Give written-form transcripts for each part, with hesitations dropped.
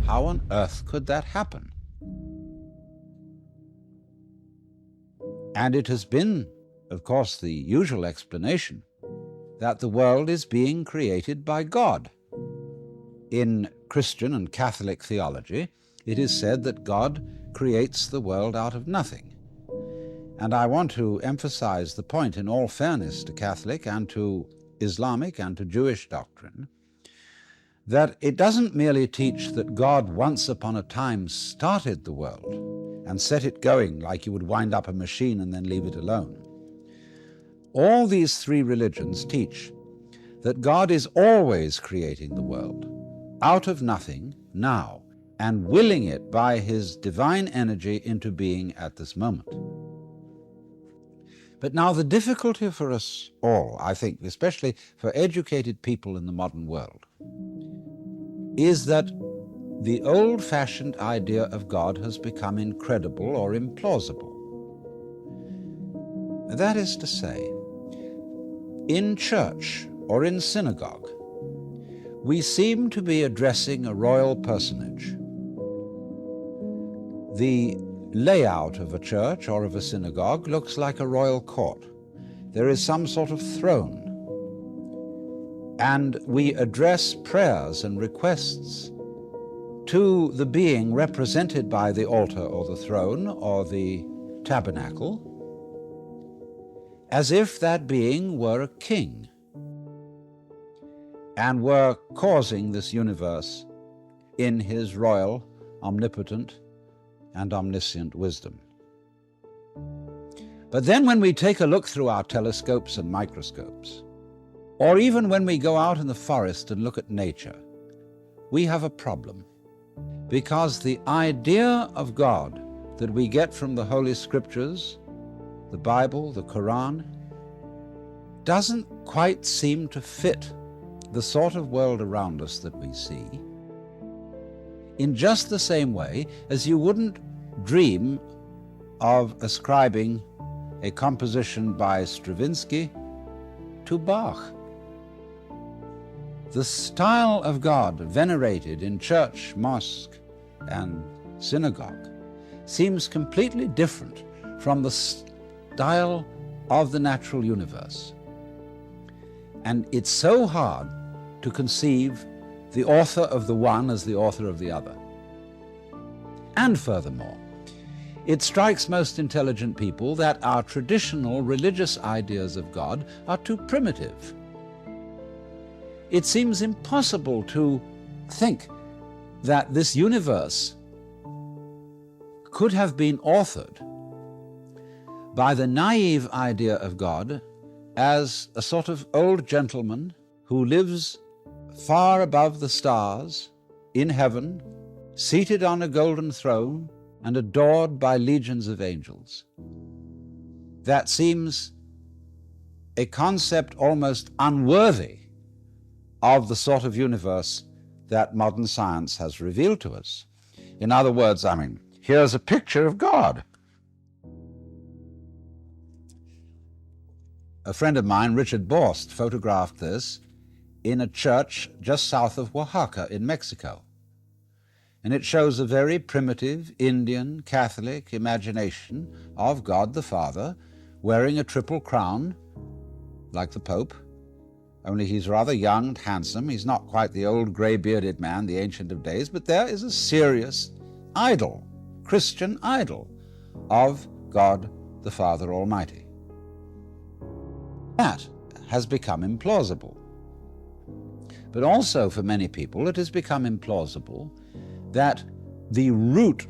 How on earth could that happen? And it has been, of course, the usual explanation that the world is being created by God. In Christian and Catholic theology, it is said that God creates the world out of nothing. And I want to emphasize the point, in all fairness to Catholic and to Islamic and to Jewish doctrine, that it doesn't merely teach that God once upon a time started the world and set it going like you would wind up a machine and then leave it alone. All these three religions teach that God is always creating the world out of nothing now and willing it by his divine energy into being at this moment. But now the difficulty for us all, I think, especially for educated people in the modern world, is that the old-fashioned idea of God has become incredible or implausible. That is to say, in church or in synagogue, we seem to be addressing a royal personage. The layout of a church or of a synagogue looks like a royal court. There is some sort of throne, and we address prayers and requests to the being represented by the altar or the throne or the tabernacle, as if that being were a king and were causing this universe in his royal, omnipotent, and omniscient wisdom. But then when we take a look through our telescopes and microscopes, or even when we go out in the forest and look at nature, we have a problem. Because the idea of God that we get from the Holy Scriptures, the Bible, the Quran, doesn't quite seem to fit the sort of world around us that we see, in just the same way as you wouldn't dream of ascribing a composition by Stravinsky to Bach. The style of God venerated in church, mosque, and synagogue seems completely different from the style of the natural universe. And it's so hard to conceive the author of the one as the author of the other. And furthermore, it strikes most intelligent people that our traditional religious ideas of God are too primitive. It seems impossible to think that this universe could have been authored by the naive idea of God as a sort of old gentleman who lives far above the stars in heaven, seated on a golden throne and adored by legions of angels. That seems a concept almost unworthy of the sort of universe that modern science has revealed to us. In other words, here's a picture of God. A friend of mine, Richard Borst, photographed this in a church just south of Oaxaca in Mexico. And it shows a very primitive Indian Catholic imagination of God the Father wearing a triple crown, like the Pope, only he's rather young and handsome. He's not quite the old gray-bearded man, the Ancient of Days, but there is a serious idol, Christian idol, of God the Father Almighty. That has become implausible. But also for many people it has become implausible that the root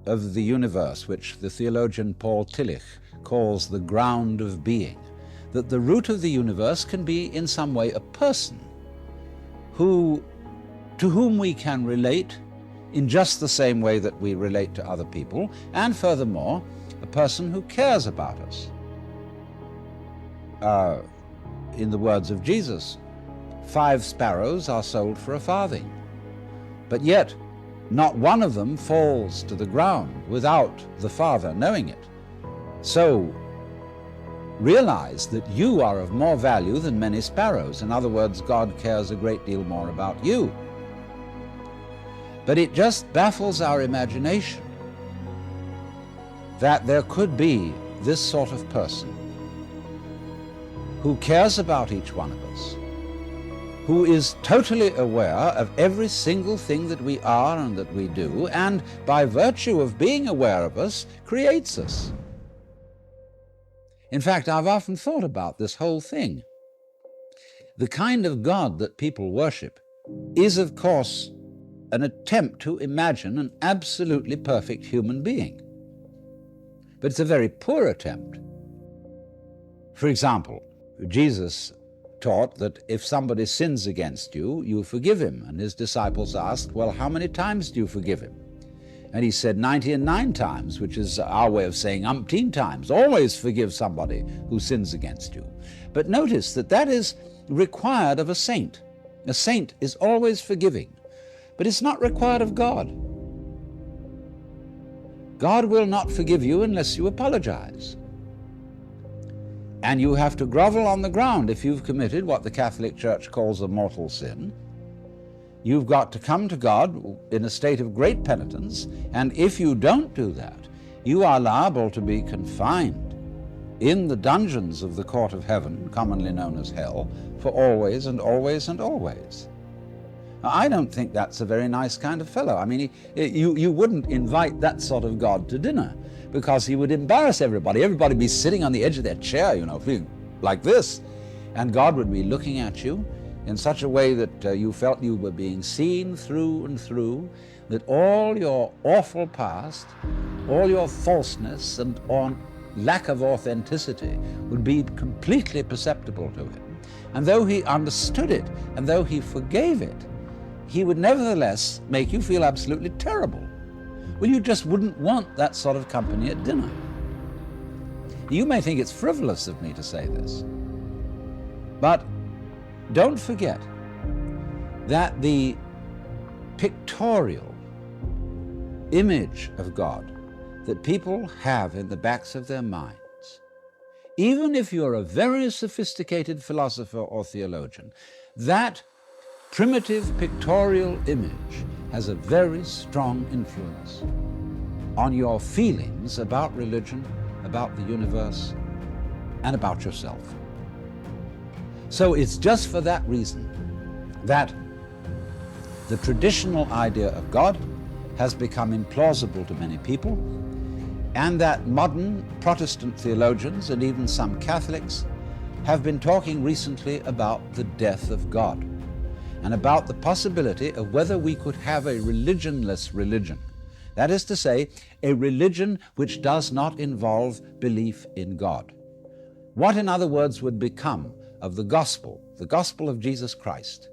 of the universe, which the theologian Paul Tillich calls the ground of being, that the root of the universe can be in some way a person to whom we can relate in just the same way that we relate to other people, and furthermore, a person who cares about us. In the words of Jesus, 5 sparrows are sold for a farthing, but yet not one of them falls to the ground without the Father knowing it. So realize that you are of more value than many sparrows. In other words, God cares a great deal more about you. But it just baffles our imagination that there could be this sort of person who cares about each one of us, who is totally aware of every single thing that we are and that we do, and by virtue of being aware of us, creates us. In fact, I've often thought about this whole thing. The kind of God that people worship is, of course, an attempt to imagine an absolutely perfect human being. But it's a very poor attempt. For example, Jesus taught that if somebody sins against you, you forgive him. And his disciples asked, well, how many times do you forgive him? And he said 99 times, which is our way of saying umpteen times. Always forgive somebody who sins against you. But notice that that is required of a saint. A saint is always forgiving, but it's not required of God. God will not forgive you unless you apologize. And you have to grovel on the ground if you've committed what the Catholic Church calls a mortal sin. You've got to come to God in a state of great penitence, and if you don't do that, you are liable to be confined in the dungeons of the court of heaven, commonly known as hell, for always and always and always. Now, I don't think that's a very nice kind of fellow. I mean, you wouldn't invite that sort of God to dinner, because he would embarrass everybody. Everybody would be sitting on the edge of their chair, feeling like this, and God would be looking at you in such a way that you felt you were being seen through and through, that all your awful past, all your falseness and lack of authenticity would be completely perceptible to him. And though he understood it, and though he forgave it, he would nevertheless make you feel absolutely terrible. Well, you just wouldn't want that sort of company at dinner. You may think it's frivolous of me to say this, but don't forget that the pictorial image of God that people have in the backs of their minds, even if you're a very sophisticated philosopher or theologian, that primitive pictorial image has a very strong influence on your feelings about religion, about the universe, and about yourself. So it's just for that reason that the traditional idea of God has become implausible to many people, and that modern Protestant theologians and even some Catholics have been talking recently about the death of God, and about the possibility of whether we could have a religionless religion. That is to say, a religion which does not involve belief in God. What, in other words, would become of the gospel of Jesus Christ,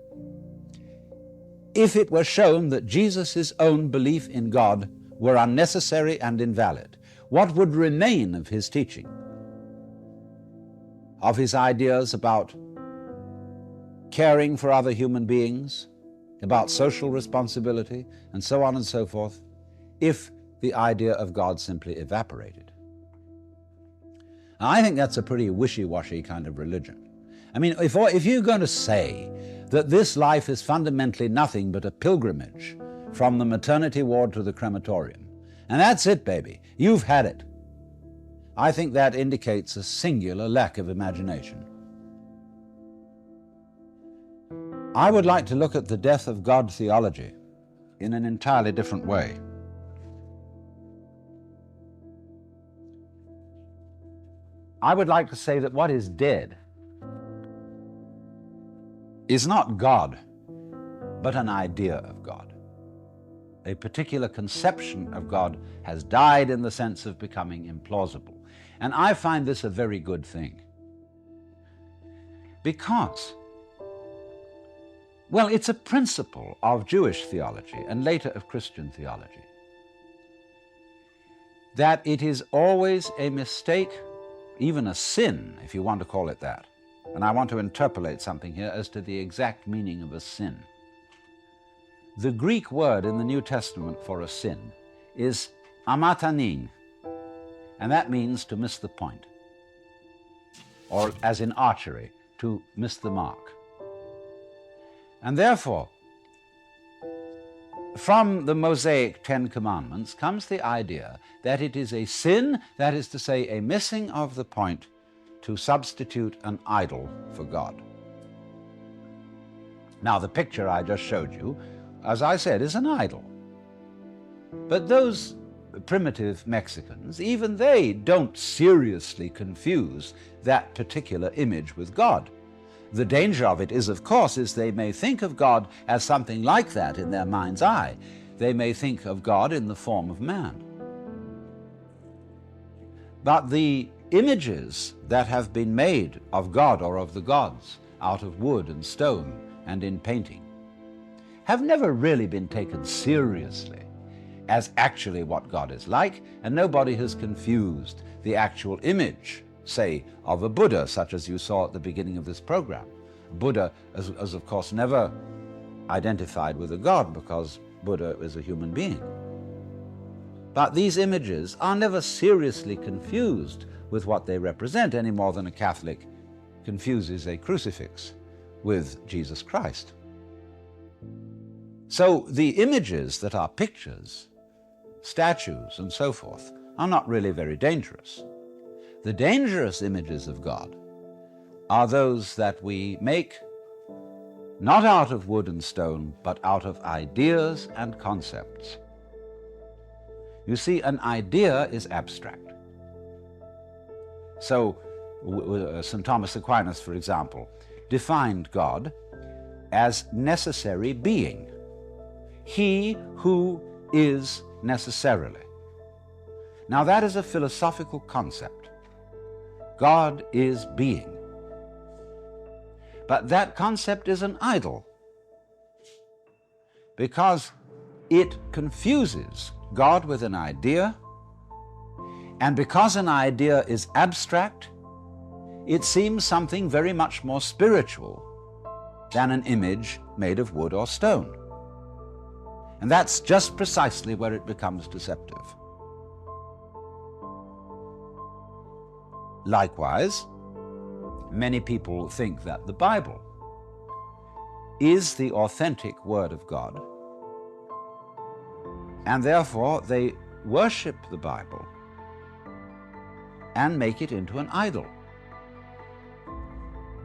if it were shown that Jesus' own belief in God were unnecessary and invalid? What would remain of his teaching, of his ideas about caring for other human beings, about social responsibility, and so on and so forth, if the idea of God simply evaporated? Now, I think that's a pretty wishy-washy kind of religion. I mean, if you're going to say that this life is fundamentally nothing but a pilgrimage from the maternity ward to the crematorium, and that's it, baby, you've had it, I think that indicates a singular lack of imagination. I would like to look at the death of God theology in an entirely different way. I would like to say that what is dead is not God, but an idea of God. A particular conception of God has died in the sense of becoming implausible. And I find this a very good thing, because, well, it's a principle of Jewish theology and later of Christian theology, that it is always a mistake, even a sin, if you want to call it that. And I want to interpolate something here as to the exact meaning of a sin. The Greek word in the New Testament for a sin is amatanin, and that means to miss the point, or as in archery, to miss the mark. And therefore, From the Mosaic Ten Commandments comes the idea that it is a sin, that is to say, a missing of the point, to substitute an idol for God. Now, the picture I just showed you, as I said, is an idol. But those primitive Mexicans, even they don't seriously confuse that particular image with God. The danger of it is, of course, is they may think of God as something like that in their mind's eye. They may think of God in the form of man. But the images that have been made of God or of the gods out of wood and stone and in painting have never really been taken seriously as actually what God is like, and nobody has confused the actual image, say, of a Buddha, such as you saw at the beginning of this program. Buddha is of course never identified with a god, because Buddha is a human being. But these images are never seriously confused with what they represent, any more than a Catholic confuses a crucifix with Jesus Christ. So the images that are pictures, statues and so forth, are not really very dangerous. The dangerous images of God are those that we make not out of wood and stone, but out of ideas and concepts. You see, an idea is abstract. So St. Thomas Aquinas, for example, defined God as necessary being. He who is necessarily. Now that is a philosophical concept. God is being. But that concept is an idol, because it confuses God with an idea, and because an idea is abstract, it seems something very much more spiritual than an image made of wood or stone. And that's just precisely where it becomes deceptive. Likewise, many people think that the Bible is the authentic Word of God, and therefore they worship the Bible and make it into an idol,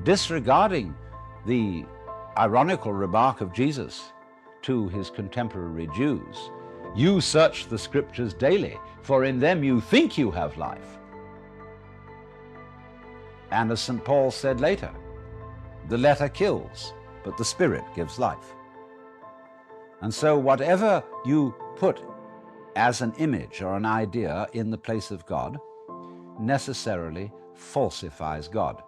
disregarding the ironical remark of Jesus to his contemporary Jews, "You search the Scriptures daily, for in them you think you have life." And as St. Paul said later, the letter kills, but the Spirit gives life. And so whatever you put as an image or an idea in the place of God necessarily falsifies God.